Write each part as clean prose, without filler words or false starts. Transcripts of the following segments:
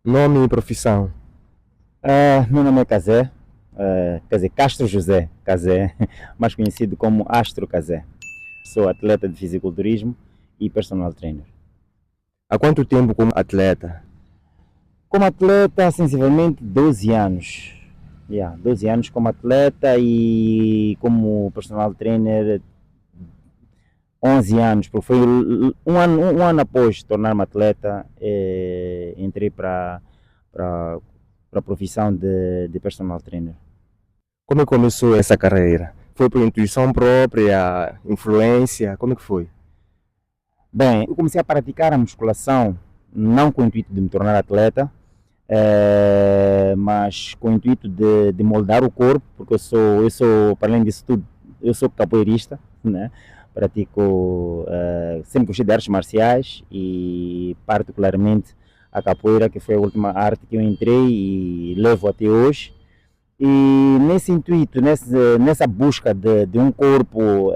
Nome e profissão. Meu nome é Cazé, quer dizer, Castro José Cazé, mais conhecido como Astro Cazé. Sou atleta de fisiculturismo e personal trainer. Há quanto tempo como atleta? Como atleta, sensivelmente 12 anos. 12 anos como atleta e como personal trainer 11 anos, porque foi um ano após tornar-me atleta, entrei para a profissão de personal trainer. Como é que começou essa carreira? Foi por intuição própria, influência? Como é que foi? Bem, eu comecei a praticar a musculação não com o intuito de me tornar atleta, mas com o intuito de moldar o corpo, porque para além disso tudo, eu sou capoeirista, né? Pratico, sempre gostei de artes marciais e particularmente a capoeira, que foi a última arte que eu entrei e levo até hoje. E nesse intuito, nessa busca de um corpo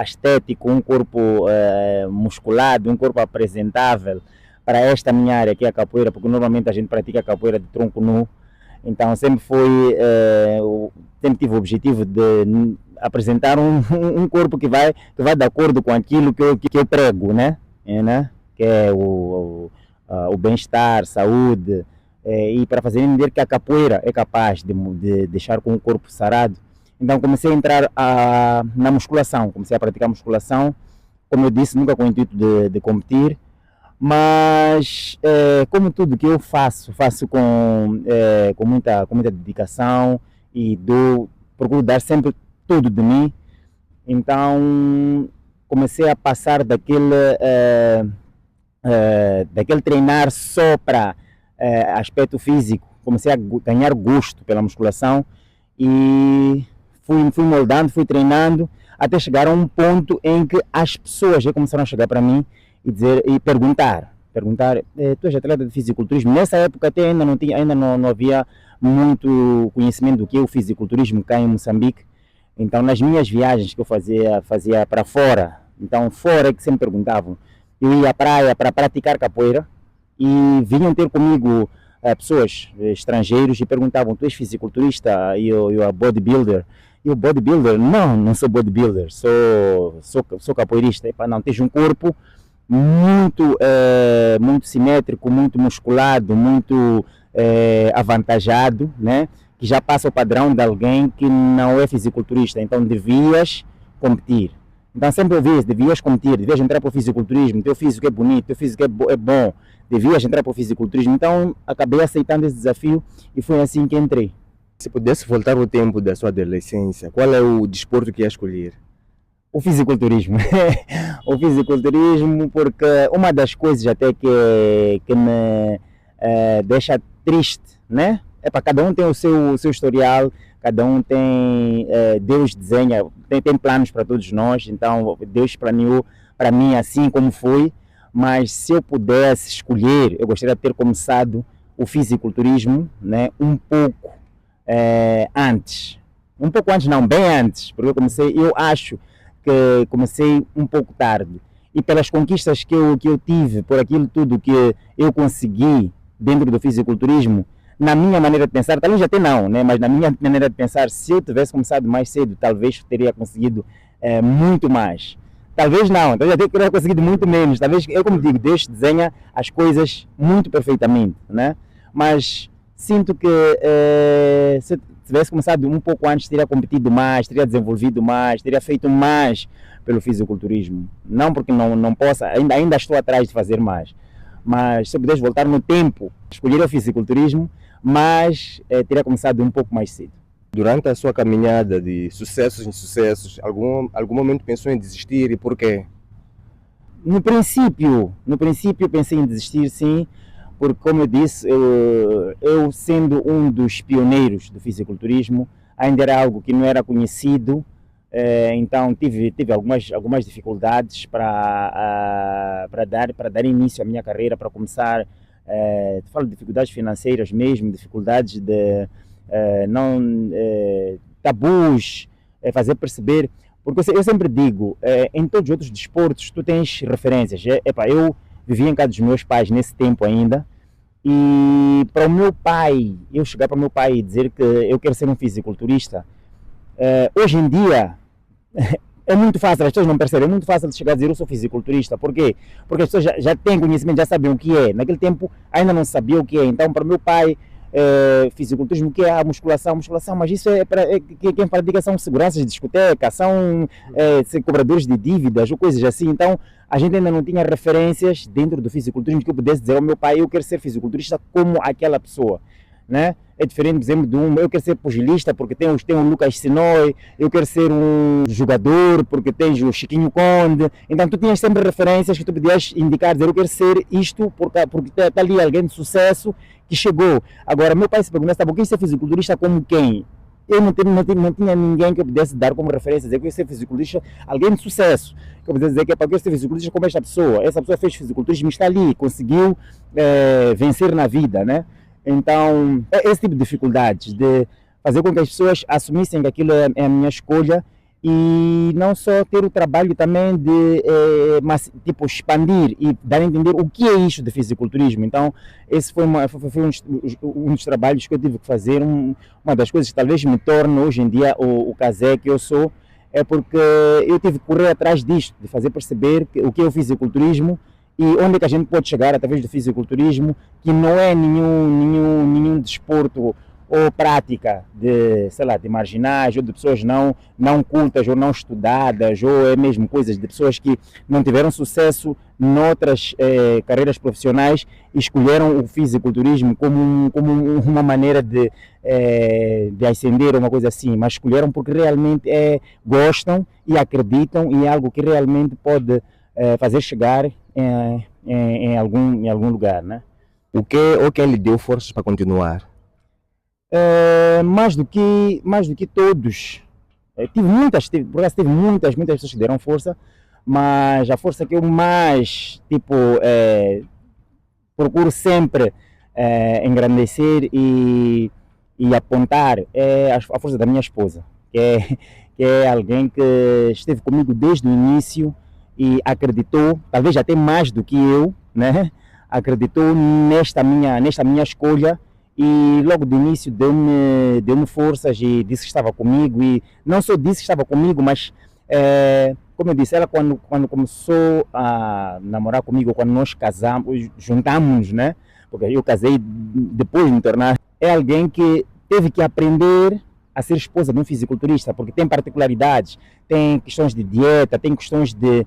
estético, um corpo musculado, um corpo apresentável para esta minha área que é a capoeira, porque normalmente a gente pratica a capoeira de tronco nu, então sempre tive o objetivo de apresentar um corpo que vai de acordo com aquilo que eu prego, né? Que é o bem-estar, saúde, e para fazer entender que a capoeira é capaz de deixar com o corpo sarado. Então comecei a entrar na musculação, comecei a praticar musculação, como eu disse, nunca com o intuito de competir, mas como tudo que eu faço com muita dedicação e procuro dar sempre tudo de mim. Então comecei a passar daquele treinar só para aspecto físico, comecei a ganhar gosto pela musculação e fui moldando, fui treinando até chegar a um ponto em que as pessoas já começaram a chegar para mim e perguntar, tu és atleta de fisiculturismo? Nessa época até ainda não havia muito conhecimento do que é o fisiculturismo cá em Moçambique. Então nas minhas viagens que eu fazia para fora, então fora é que sempre perguntavam. Eu ia à praia para praticar capoeira e vinham ter comigo pessoas estrangeiros e perguntavam, tu és fisiculturista? E eu a bodybuilder. E o bodybuilder, não sou bodybuilder, sou capoeirista. Epa, não, tens um corpo muito simétrico, muito musculado, muito avantajado, né? Que já passa o padrão de alguém que não é fisiculturista, então devias competir. Então sempre ouvi isso, devias competir, devias entrar para o fisiculturismo, teu físico é bonito, teu físico é bom, devias entrar para o fisiculturismo. Então acabei aceitando esse desafio e foi assim que entrei. Se pudesse voltar ao tempo da sua adolescência, qual é o desporto que ia escolher? O fisiculturismo. O fisiculturismo, porque uma das coisas até que me deixa triste, né? É para cada um tem o seu historial, cada um tem, Deus desenha, tem planos para todos nós, então Deus planeou para mim assim como foi, mas se eu pudesse escolher, eu gostaria de ter começado o fisiculturismo, né? Um pouco antes não, bem antes, porque eu acho que comecei um pouco tarde. E pelas conquistas que eu tive, por aquilo tudo que eu consegui dentro do fisiculturismo, na minha maneira de pensar, talvez até não, né? Mas na minha maneira de pensar, se eu tivesse começado mais cedo, talvez teria conseguido muito mais. Talvez não, talvez até teria conseguido muito menos. Talvez, eu como digo, Deus desenha as coisas muito perfeitamente, né? Mas sinto que se tivesse começado um pouco antes, teria competido mais, teria desenvolvido mais, teria feito mais pelo fisiculturismo. Não porque não possa, ainda estou atrás de fazer mais. Mas se eu pudesse voltar no tempo, escolheria o fisiculturismo, mas teria começado um pouco mais cedo. Durante a sua caminhada de sucessos em sucessos, algum momento pensou em desistir e por quê? No princípio pensei em desistir, sim, porque como eu disse, eu sendo um dos pioneiros do fisiculturismo, ainda era algo que não era conhecido, então tive algumas dificuldades para dar início à minha carreira, para começar, falo de dificuldades financeiras mesmo, dificuldades de não tabus, fazer perceber, porque eu sempre digo, em todos os outros desportos tu tens referências. Eu vivia em casa dos meus pais nesse tempo ainda, e para o meu pai, eu chegar para o meu pai e dizer que eu quero ser um fisiculturista, hoje em dia é muito fácil, as pessoas não percebem, é muito fácil de chegar a dizer eu sou fisiculturista. Por quê? Porque as pessoas já têm conhecimento, já sabem o que é. Naquele tempo ainda não sabia o que é. Então, para o meu pai, fisiculturismo, o que é a musculação? Musculação, mas isso é para quem pratica são seguranças de discoteca, são cobradores de dívidas ou coisas assim. Então, a gente ainda não tinha referências dentro do fisiculturismo que eu pudesse dizer ao meu pai, eu quero ser fisiculturista como aquela pessoa, né? É diferente, por exemplo, eu quero ser pugilista porque tem o Lucas Sinói, eu quero ser um jogador porque tens o Chiquinho Conde. Então tu tinhas sempre referências que tu podias indicar, dizer eu quero ser isto porque está ali alguém de sucesso que chegou. Agora, meu pai se pergunta, tá, quem ser fisiculturista como quem? Eu não tinha ninguém que eu pudesse dar como referência, dizer que eu quero ser fisiculturista, alguém de sucesso. Que eu pudesse dizer que eu quero ser fisiculturista como esta pessoa. Essa pessoa fez fisiculturismo e está ali, conseguiu vencer na vida, né? Então, esse tipo de dificuldades de fazer com que as pessoas assumissem que aquilo é a minha escolha e não só ter o trabalho também de tipo, expandir e dar a entender o que é isto de fisiculturismo. Então, esse foi um dos trabalhos que eu tive que fazer. Uma das coisas que talvez me torne hoje em dia o casé que eu sou, é porque eu tive que correr atrás disto, de fazer perceber o que é o fisiculturismo e onde é que a gente pode chegar através do fisiculturismo, que não é nenhum desporto ou prática de, sei lá, de marginais ou de pessoas não cultas ou não estudadas, ou é mesmo coisas de pessoas que não tiveram sucesso noutras carreiras profissionais e escolheram o fisiculturismo como uma maneira de ascender ou uma coisa assim, mas escolheram porque realmente gostam e acreditam e é algo que realmente pode fazer chegar em algum lugar, né? O que lhe deu forças para continuar? Mais do que todos. Por acaso tive muitas pessoas que deram força, mas a força que eu mais procuro sempre engrandecer e apontar é a força da minha esposa, que é alguém que esteve comigo desde o início e acreditou, talvez até mais do que eu, né? Acreditou nesta minha escolha e logo de início deu-me forças e disse que estava comigo, e não só disse que estava comigo, mas como eu disse, ela quando começou a namorar comigo, quando nós juntamos, né? Porque eu casei depois de me tornar, é alguém que teve que aprender a ser esposa de um fisiculturista, porque tem particularidades, tem questões de dieta, tem questões de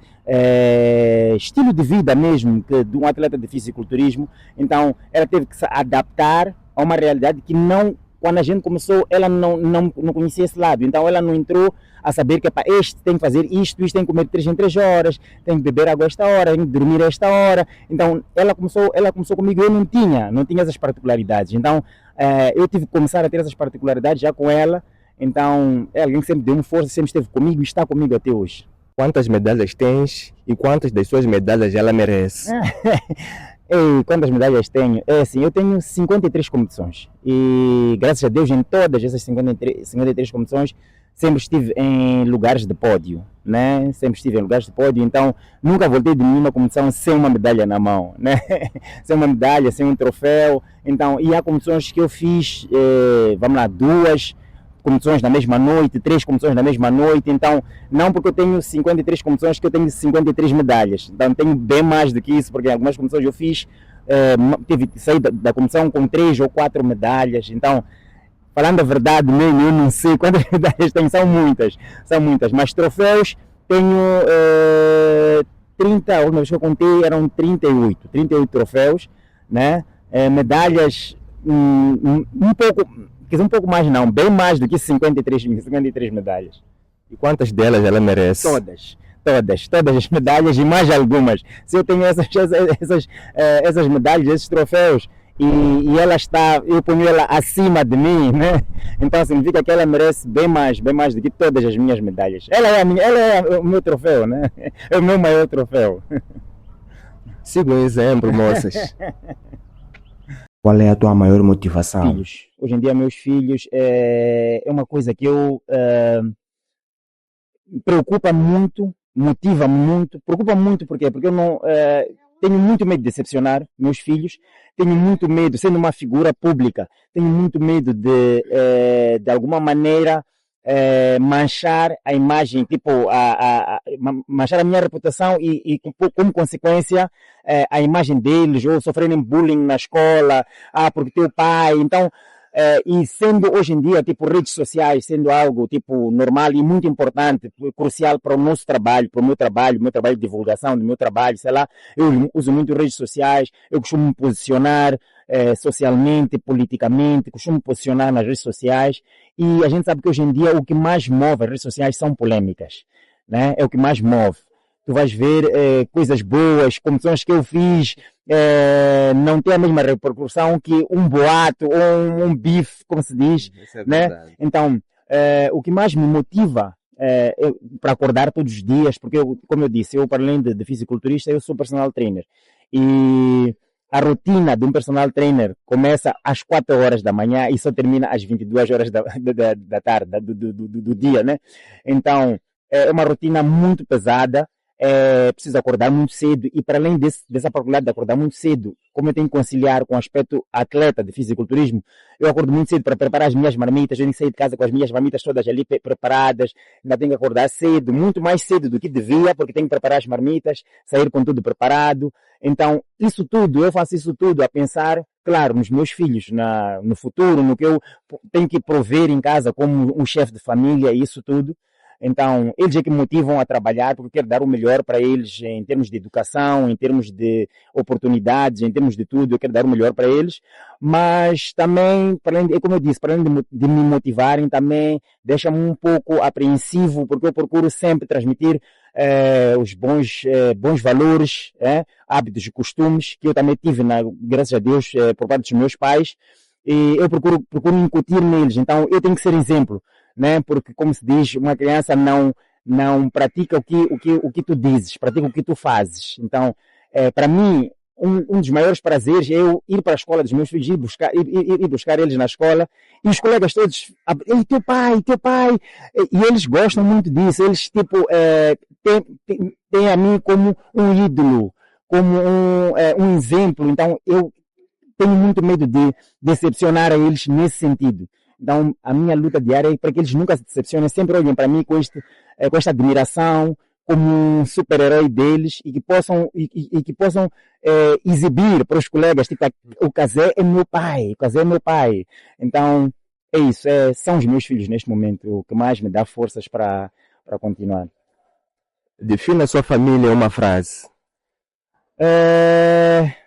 estilo de vida mesmo, de um atleta de fisiculturismo. Então, ela teve que se adaptar a uma realidade que quando a gente começou, ela não conhecia esse lado. Então, ela não entrou a saber que este tem que fazer isto tem que comer 3 em 3 horas, tem que beber água a esta hora, tem que dormir a esta hora. Então, ela começou comigo, eu não tinha essas particularidades. Então, eu tive que começar a ter essas particularidades já com ela. Então, é alguém que sempre deu-me força, sempre esteve comigo e está comigo até hoje. Quantas medalhas tens e quantas das suas medalhas ela merece? Ei, quantas medalhas tenho? É assim, eu tenho 53 competições e graças a Deus em todas essas 53 competições sempre estive em lugares de pódio, né? Sempre estive em lugares de pódio, então nunca voltei de nenhuma competição sem uma medalha na mão, né? Sem uma medalha, sem um troféu. Então, e há competições que eu fiz, vamos lá, 2 competições na mesma noite, 3 competições na mesma noite. Então, não porque eu tenho 53 competições que eu tenho 53 medalhas. Então, tenho bem mais do que isso, porque em algumas competições eu fiz, tive que sair da competição com 3 ou 4 medalhas. Então, falando a verdade mesmo, eu não sei quantas medalhas tenho, são muitas, mas troféus tenho 30, a última vez que eu contei eram 38 troféus, né? Medalhas um pouco mais não, bem mais do que 53 medalhas. E quantas delas ela merece? Todas as medalhas e mais algumas. Se eu tenho essas medalhas, esses troféus, e ela eu ponho ela acima de mim, né? Então significa que ela merece bem mais do que todas as minhas medalhas. Ela é o meu troféu, né? É o meu maior troféu. Siga um exemplo, moças. Qual é a tua maior motivação? Filhos. Hoje em dia, meus filhos é uma coisa que me preocupa muito, motiva muito. Preocupa muito porque eu não tenho muito medo de decepcionar meus filhos, tenho muito medo, sendo uma figura pública, tenho muito medo de alguma maneira, manchar a imagem, tipo, manchar a minha reputação e como consequência, a imagem deles, ou sofrerem bullying na escola, porque teu pai, então, e sendo hoje em dia, tipo, redes sociais, sendo algo, tipo, normal e muito importante, crucial para o nosso trabalho, para o meu trabalho de divulgação do meu trabalho, sei lá, eu uso muito redes sociais, eu costumo me posicionar socialmente, politicamente, costumo me posicionar nas redes sociais, e a gente sabe que hoje em dia o que mais move as redes sociais são polêmicas, né? É o que mais move. Tu vais ver coisas boas, como são as que eu fiz, não tem a mesma repercussão que um boato ou um bife, como se diz, Isso é né? verdade. Então, o que mais me motiva para acordar todos os dias, porque como eu disse, eu para além de fisiculturista, eu sou personal trainer. E a rotina de um personal trainer começa às 4 horas da manhã e só termina às 22 horas da tarde, do dia, né? Então, é uma rotina muito pesada, preciso acordar muito cedo e para além dessa particularidade de acordar muito cedo, como eu tenho que conciliar com o aspecto atleta de fisiculturismo, eu acordo muito cedo para preparar as minhas marmitas, eu nem saio de casa com as minhas marmitas todas ali preparadas, ainda tenho que acordar cedo, muito mais cedo do que devia, porque tenho que preparar as marmitas, sair com tudo preparado. Então, isso tudo, eu faço isso tudo a pensar, claro, nos meus filhos, no futuro, no que eu tenho que prover em casa como um chefe de família, isso tudo. Então, eles é que me motivam a trabalhar, porque eu quero dar o melhor para eles em termos de educação, em termos de oportunidades, em termos de tudo, eu quero dar o melhor para eles. Mas também, como eu disse, para além de me motivarem, também deixa-me um pouco apreensivo, porque eu procuro sempre transmitir os bons valores, hábitos e costumes, que eu também tive, graças a Deus, por parte dos meus pais, e eu procuro incutir neles. Então, eu tenho que ser exemplo, né? Porque, como se diz, uma criança não pratica o que tu dizes, pratica o que tu fazes. Então, para mim, um dos maiores prazeres é eu ir para a escola dos meus filhos, ir buscar eles na escola, e os colegas todos, ei, teu pai, e eles gostam muito disso, eles, tipo, têm a mim como um ídolo, como um exemplo. Então, eu tenho muito medo de decepcionar a eles nesse sentido. Então, a minha luta diária é para que eles nunca se decepcionem, sempre olhem para mim com esta admiração, como um super-herói deles, e que possam exibir para os colegas, tipo, o Kazé é meu pai, o Kazé é meu pai. Então, é isso, são os meus filhos neste momento, o que mais me dá forças para continuar. Defina a sua família em uma frase.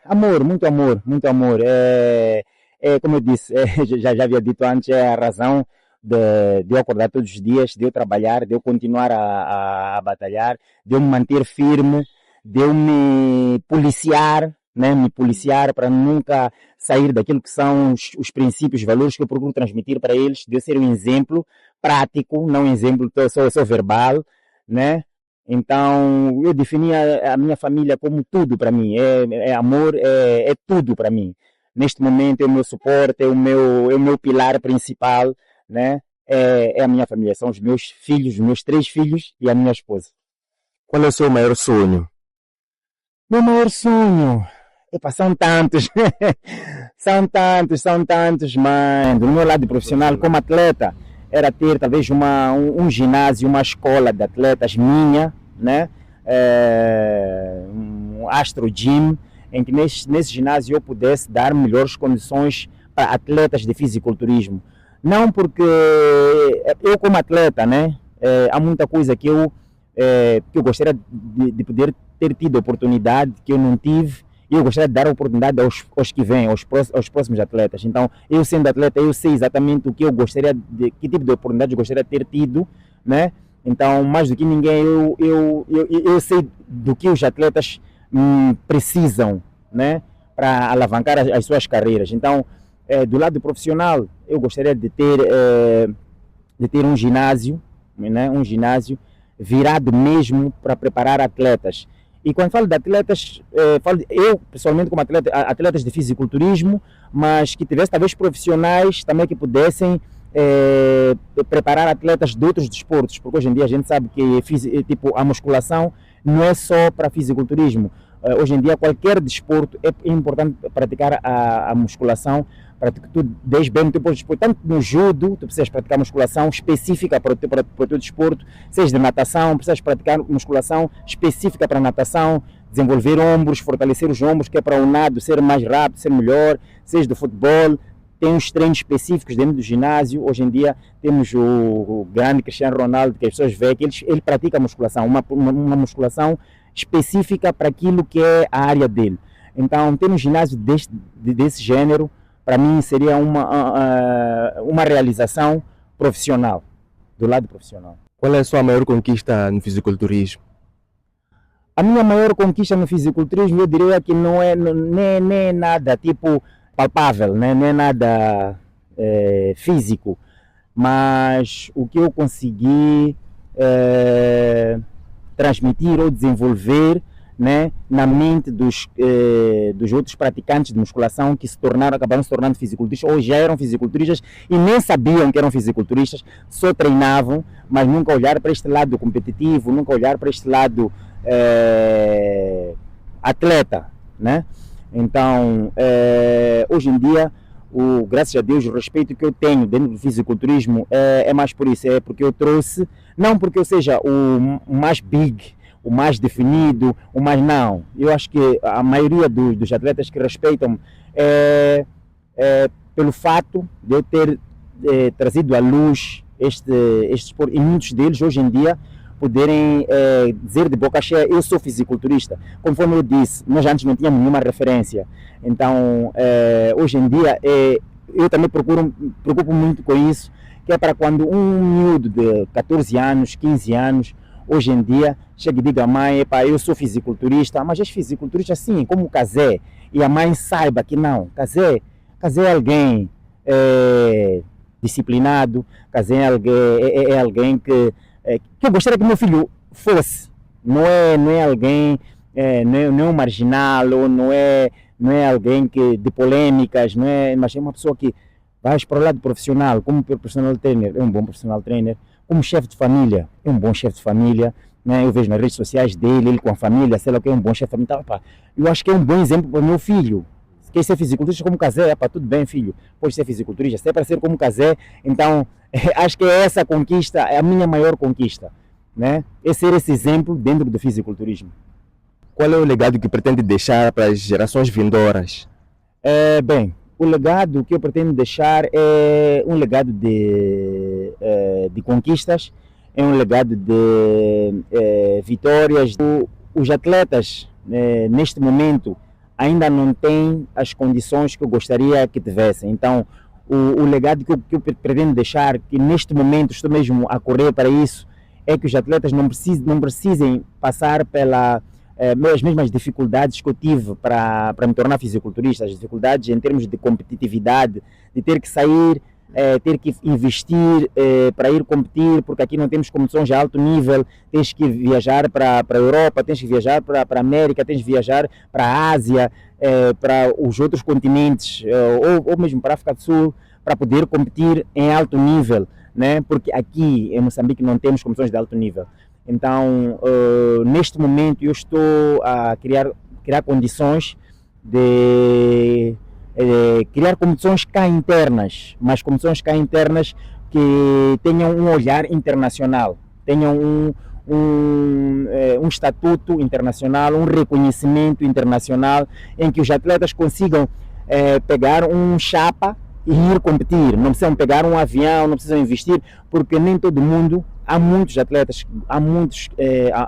Amor, muito amor, muito amor. Como eu disse, já havia dito antes, é a razão de eu acordar todos os dias, de eu trabalhar, de eu continuar a batalhar, de eu me manter firme, de eu me policiar, né? Me policiar para nunca sair daquilo que são os princípios, os valores que eu procuro transmitir para eles, de eu ser um exemplo prático, não um exemplo só verbal, né? Então, eu defini a minha família como tudo para mim, é amor, é tudo para mim. Neste momento é o meu suporte, é o meu pilar principal, né? É a minha família, são os meus filhos, os meus 3 filhos e a minha esposa. Qual é o seu maior sonho? Meu maior sonho, são tantos, são tantos, mas do meu lado profissional, como atleta, era ter talvez um ginásio, uma escola de atletas minha, né? Um Astro Gym, em que nesse ginásio eu pudesse dar melhores condições para atletas de fisiculturismo. Não porque eu como atleta, né, há muita coisa que eu gostaria de poder ter tido oportunidade que eu não tive, e eu gostaria de dar a oportunidade aos que vêm, aos próximos atletas. Então, eu sendo atleta, eu sei exatamente o que eu gostaria que tipo de oportunidade eu gostaria de ter tido, né? Então, mais do que ninguém, eu sei do que os atletas precisam, né, para alavancar as suas carreiras. Então, do lado profissional, eu gostaria de ter um ginásio, né, um ginásio virado mesmo para preparar atletas. E quando falo de atletas, eu pessoalmente como atletas de fisiculturismo, mas que tivesse talvez profissionais também que pudessem preparar atletas de outros desportos, porque hoje em dia a gente sabe que tipo, a musculação não é só para fisiculturismo. Hoje em dia, qualquer desporto é importante praticar a musculação para que tu des bem no teu desporto. Tanto no judo, tu precisas praticar musculação específica para o teu desporto, seja de natação, precisas praticar musculação específica para a natação, desenvolver ombros, fortalecer os ombros, que é para o nado ser mais rápido, ser melhor, seja do futebol. Tem uns treinos específicos dentro do ginásio. Hoje em dia temos o grande Cristiano Ronaldo, que as pessoas veem que ele pratica musculação, uma musculação específica para aquilo que é a área dele. Então, ter um ginásio desse gênero, para mim, seria uma realização profissional, do lado profissional. Qual é a sua maior conquista no fisiculturismo? A minha maior conquista no fisiculturismo, eu diria que não é nada tipo palpável, né? Não é nada físico, mas o que eu consegui transmitir ou desenvolver, né, na mente dos outros praticantes de musculação que acabaram se tornando fisiculturistas ou já eram fisiculturistas e nem sabiam que eram fisiculturistas, só treinavam, mas nunca olharam para este lado competitivo, nunca olharam para este lado atleta, né? Então, hoje em dia, graças a Deus, o respeito que eu tenho dentro do fisiculturismo é mais por isso, é porque eu trouxe, não porque eu seja o mais big, o mais definido, o mais não. Eu acho que a maioria dos atletas que respeitam pelo fato de eu ter trazido à luz este esporte, e muitos deles hoje em dia poderem dizer de boca cheia, eu sou fisiculturista. Conforme eu disse, nós antes não tínhamos nenhuma referência. Então, hoje em dia, eu também preocupo muito com isso, que é para quando um miúdo de 14 anos, 15 anos, hoje em dia, chega e diga à mãe, eu sou fisiculturista, mas és fisiculturista assim, como o Kazé, e a mãe saiba que não, Kazé é alguém disciplinado, Kazé é alguém que eu gostaria que meu filho fosse, não é alguém, não é um marginal, ou não é alguém de polêmicas, mas é uma pessoa que vai para o lado profissional, como personal trainer, é um bom personal trainer, como chefe de família, é um bom chefe de família, né? Eu vejo nas redes sociais dele, ele com a família, sei lá o que, é um bom chefe de família. Então, eu acho que é um bom exemplo para o meu filho. Se quer ser fisiculturista como Kazé, tudo bem, filho, pode ser fisiculturista, se é para ser como Kazé, então acho que essa conquista é a minha maior conquista, né? É ser esse exemplo dentro do fisiculturismo. Qual é o legado que pretende deixar para as gerações vindouras? Bem, o legado que eu pretendo deixar é um legado de conquistas, é um legado de vitórias. Os atletas, neste momento, ainda não têm as condições que eu gostaria que tivessem. Então, o legado que eu pretendo deixar, que neste momento estou mesmo a correr para isso, é que os atletas não precisem passar pelas mesmas dificuldades que eu tive para me tornar fisiculturista, as dificuldades em termos de competitividade, de ter que sair, ter que investir para ir competir, porque aqui não temos competições de alto nível, tens que viajar para a Europa, tens que viajar para a América, tens que viajar para a Ásia, para os outros continentes, ou mesmo para a África do Sul, para poder competir em alto nível, né? Porque aqui em Moçambique não temos competições de alto nível. Então, neste momento, eu estou a criar condições de criar competições cá internas, mas competições cá internas que tenham um olhar internacional, tenham um estatuto internacional, um reconhecimento internacional, em que os atletas consigam pegar um chapa e ir competir. Não precisam pegar um avião, não precisam investir, porque nem todo mundo, há muitos atletas, há muitos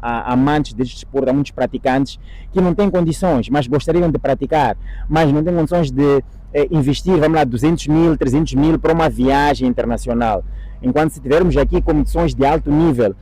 amantes deste desporto, há muitos praticantes que não têm condições, mas gostariam de praticar, mas não têm condições de investir, vamos lá, 200 mil, 300 mil para uma viagem internacional. Enquanto se tivermos aqui competições de alto nível,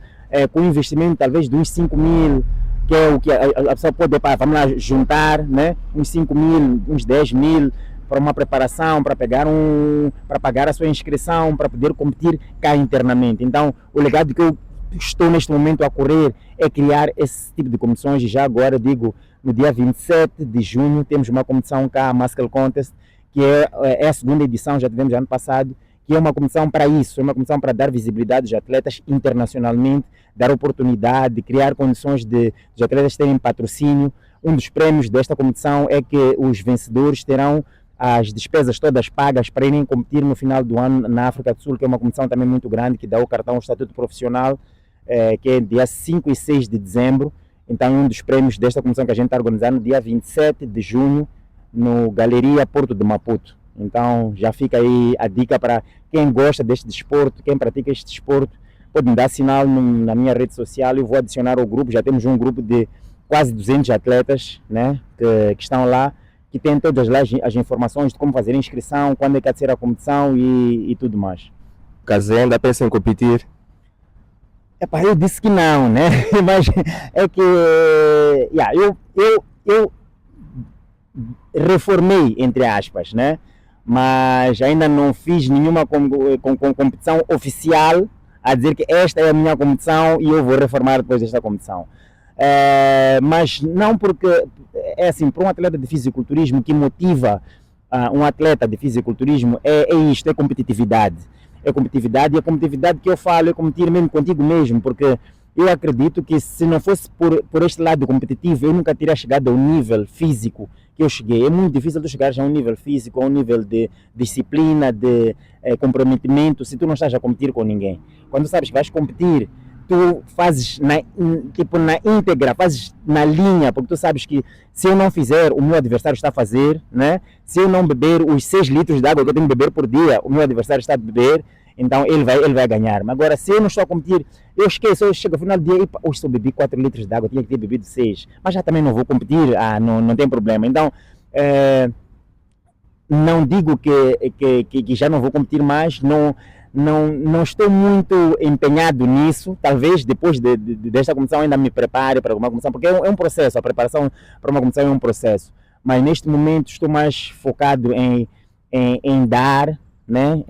com investimento talvez de uns 5 mil, que é o que a pessoa pode, vamos lá, juntar, né? Uns 5 mil, uns 10 mil, para uma preparação, para pagar a sua inscrição, para poder competir cá internamente. Então, o legado que eu estou neste momento a correr é criar esse tipo de competições, e já agora digo, no dia 27 de junho temos uma competição cá, a Muscle Contest, que é a segunda edição, já tivemos ano passado, que é uma competição para isso, é uma competição para dar visibilidade aos atletas internacionalmente, dar oportunidade, criar condições de os atletas terem patrocínio. um dos prêmios desta competição é que os vencedores terão as despesas todas pagas para irem competir no final do ano na África do Sul, que é uma competição também muito grande, que dá o cartão Estatuto Profissional, que é dia 5 e 6 de dezembro. Então, um dos prêmios desta competição que a gente está organizando no dia 27 de junho, no Galeria Porto de Maputo. Então, já fica aí a dica para quem gosta deste desporto, quem pratica este desporto, pode me dar sinal na minha rede social, eu vou adicionar ao grupo. Já temos um grupo de quase 200 atletas, né, que estão lá, que tem todas lá as informações de como fazer a inscrição, quando é que há de ser a competição e tudo mais. Kazé ainda pensa em competir? Epá, eu disse que não, né? Mas é que eu reformei, entre aspas, né? Mas ainda não fiz nenhuma competição oficial a dizer que esta é a minha competição e eu vou reformar depois desta competição. Mas não porque, é assim, para um atleta de fisiculturismo, que motiva um atleta de fisiculturismo é isto, é competitividade. É competitividade, e a competitividade que eu falo é competir mesmo contigo mesmo, porque eu acredito que se não fosse por este lado competitivo, eu nunca teria chegado ao nível físico que eu cheguei. É muito difícil tu chegares a um nível físico, a um nível de disciplina, de comprometimento, se tu não estás a competir com ninguém. Quando sabes que vais competir, tu fazes na íntegra, fazes na linha, porque tu sabes que se eu não fizer, o meu adversário está a fazer, né? Se eu não beber os 6 litros de água que eu tenho que beber por dia, o meu adversário está a beber, então ele vai ganhar. Mas agora, se eu não estou a competir, eu esqueço, eu chego ao final do dia, e hoje só bebi 4 litros de água, tinha que ter bebido 6, mas já também não vou competir, não tem problema. Então, não digo que já não vou competir mais, não estou muito empenhado nisso. Talvez depois desta competição ainda me prepare para alguma competição, porque é um processo, a preparação para uma competição é um processo. Mas neste momento estou mais focado em dar, né?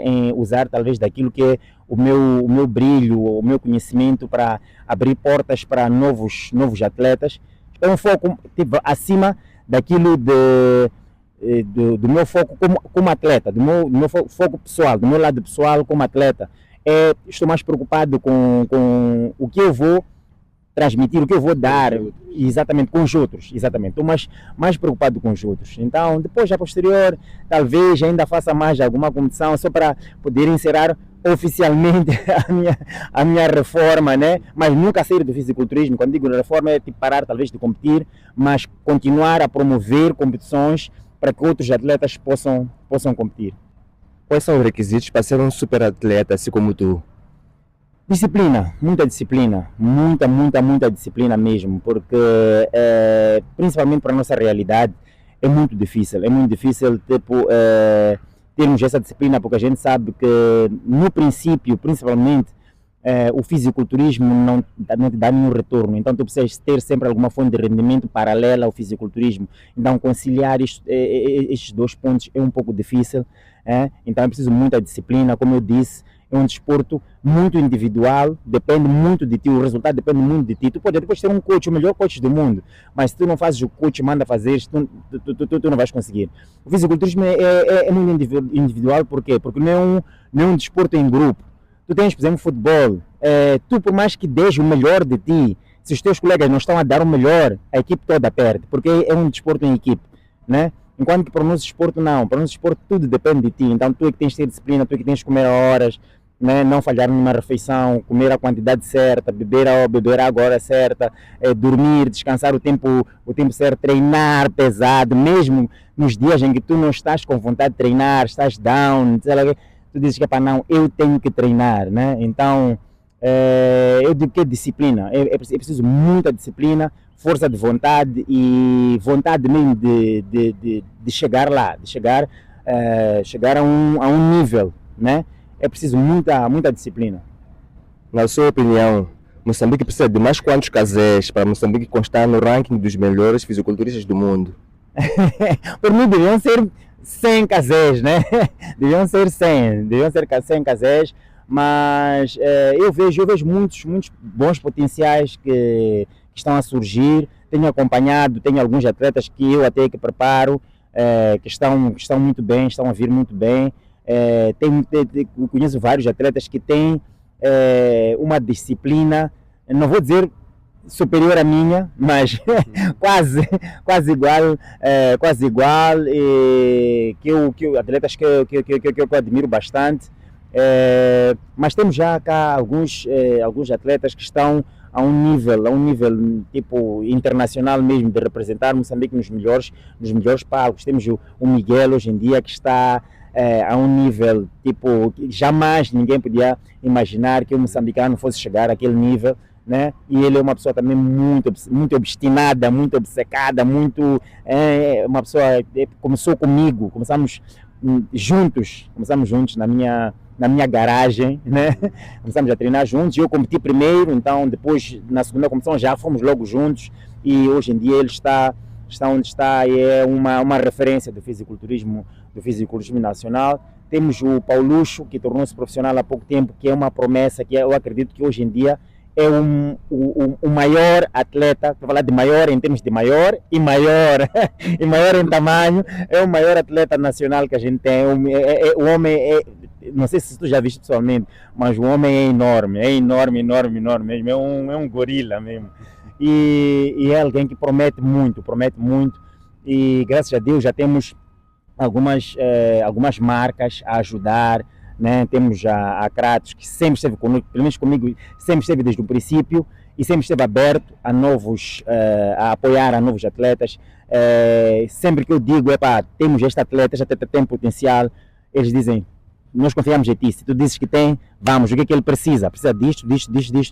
Em usar talvez daquilo que é o meu brilho, o meu conhecimento para abrir portas para novos atletas. É um foco tipo, acima daquilo do meu foco como atleta, do meu foco pessoal, do meu lado pessoal como atleta. Estou mais preocupado com o que eu vou transmitir, o que eu vou dar, exatamente, com os outros, exatamente. Estou mais preocupado com os outros. Então, depois, a posterior, talvez ainda faça mais alguma competição, só para poder encerrar oficialmente a minha reforma, né? Mas nunca sair do fisiculturismo. Quando digo reforma, é tipo parar talvez de competir, mas continuar a promover competições para que outros atletas possam competir. Quais são os requisitos para ser um super atleta assim como tu? Disciplina, muita disciplina, muita disciplina mesmo, porque principalmente para a nossa realidade é muito difícil tipo, termos essa disciplina, porque a gente sabe que no princípio, principalmente, o fisiculturismo não te dá nenhum retorno, então tu precisas ter sempre alguma fonte de rendimento paralela ao fisiculturismo. Então conciliar estes dois pontos é um pouco difícil, então é preciso muita disciplina, como eu disse. É um desporto muito individual, depende muito de ti, o resultado depende muito de ti. Tu pode depois ter um coach, o melhor coach do mundo, mas se tu não fazes o coach manda fazer, tu não vais conseguir. O fisiculturismo é muito individual, por quê? Porque não é um desporto em grupo. Tu tens, por exemplo, futebol, tu por mais que dês o melhor de ti, se os teus colegas não estão a dar o melhor, a equipe toda perde, porque é um desporto em equipe, né? Enquanto que para o nosso desporto não, para o nosso desporto tudo depende de ti, então tu é que tens de ter disciplina, tu é que tens de comer a horas, né? Não falhar numa refeição, comer a quantidade certa, beber a hora certa, dormir, descansar o tempo certo, treinar pesado, mesmo nos dias em que tu não estás com vontade de treinar, estás down, sei lá, tu dizes que não, eu tenho que treinar, né? Então eu digo que é disciplina, é preciso muita disciplina, força de vontade e vontade mesmo de chegar lá, de chegar a um nível, né? É preciso muita disciplina. Na sua opinião, Moçambique precisa de mais quantos Kazés para Moçambique constar no ranking dos melhores fisiculturistas do mundo? Por mim deviam ser 100 Kazés, né? Deviam ser 100 Kazés, mas eu vejo muitos bons potenciais que estão a surgir. Tenho acompanhado, tenho alguns atletas que eu até que preparo, que estão muito bem, estão a vir muito bem. Conheço vários atletas que têm uma disciplina, não vou dizer superior à minha, mas quase igual, atletas que eu admiro bastante. Mas temos já cá alguns atletas que estão a um nível tipo internacional mesmo, de representar Moçambique nos melhores palcos. Temos o Miguel hoje em dia, que está a um nível tipo que jamais ninguém podia imaginar que o moçambicano fosse chegar àquele nível, né? E ele é uma pessoa também muito obstinada, muito obcecada, uma pessoa. Começamos juntos na minha garagem, né? Começamos a treinar juntos. Eu competi primeiro, então depois na segunda competição já fomos logo juntos, e hoje em dia ele está onde está, e é uma referência do fisiculturismo nacional. Temos o Paulucho, que tornou-se profissional há pouco tempo, que é uma promessa, que eu acredito que hoje em dia é o maior atleta. Estou a falar de maior em termos de maior e maior e maior em tamanho. É o maior atleta nacional que a gente tem. O homem não sei se tu já viste pessoalmente, mas o homem é enorme mesmo. É um gorila mesmo. E é alguém que promete muito. E graças a Deus já temos algumas marcas a ajudar, né? Temos a Kratos, que sempre esteve conosco, pelo menos comigo, sempre esteve desde o princípio e sempre esteve aberto a apoiar a novos atletas. Sempre que eu digo, temos este atleta tem potencial, eles dizem, nós confiamos em ti, se tu dizes que tem, vamos, o que é que ele precisa? Precisa disto,